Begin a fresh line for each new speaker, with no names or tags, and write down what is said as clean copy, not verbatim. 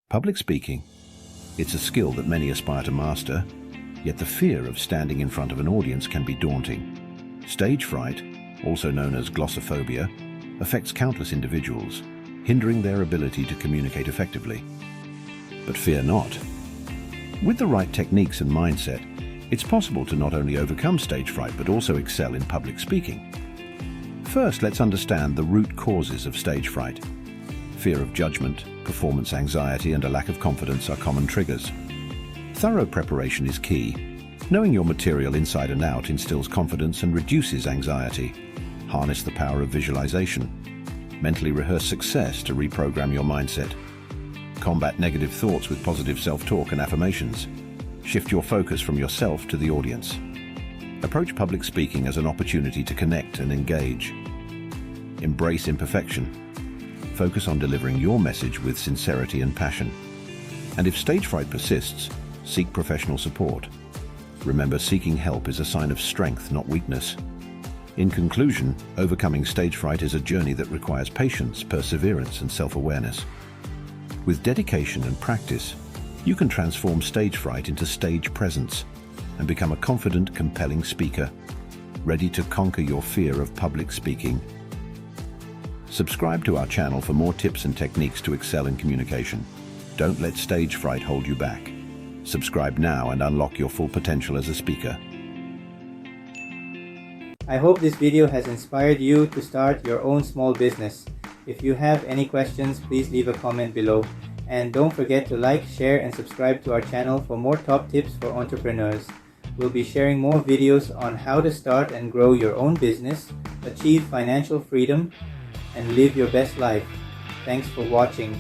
Public speaking. It's a skill that many aspire to master, yet the fear of standing in front of an audience can be daunting. Stage fright, also known as glossophobia, affects countless individuals, hindering their ability to communicate effectively. But fear not. With the right techniques and mindset, it's possible to not only overcome stage fright but also excel in public speaking. First, let's understand the root causes of stage fright. Fear of judgment, performance anxiety, and a lack of confidence are common triggers. Thorough preparation is key. Knowing your material inside and out instills confidence and reduces anxiety. Harness the power of visualization. Mentally rehearse success to reprogram your mindset. Combat negative thoughts with positive self-talk and affirmations. Shift your focus from yourself to the audience. Approach public speaking as an opportunity to connect and engage. Embrace imperfection. Focus on delivering your message with sincerity and passion. And if stage fright persists, seek professional support. Remember, seeking help is a sign of strength, not weakness. In conclusion, overcoming stage fright is a journey that requires patience, perseverance, and self-awareness. With dedication and practice, you can transform stage fright into stage presence and become a confident, compelling speaker, ready to conquer your fear of public speaking. Subscribe to our channel for more tips and techniques to excel in communication. Don't let stage fright hold you back. Subscribe now and unlock your full potential as a speaker.
I hope this video has inspired you to start your own small business. If you have any questions, please leave a comment below. And don't forget to like, share, and subscribe to our channel for more top tips for entrepreneurs. We'll be sharing more videos on how to start and grow your own business, achieve financial freedom, and live your best life. Thanks for watching.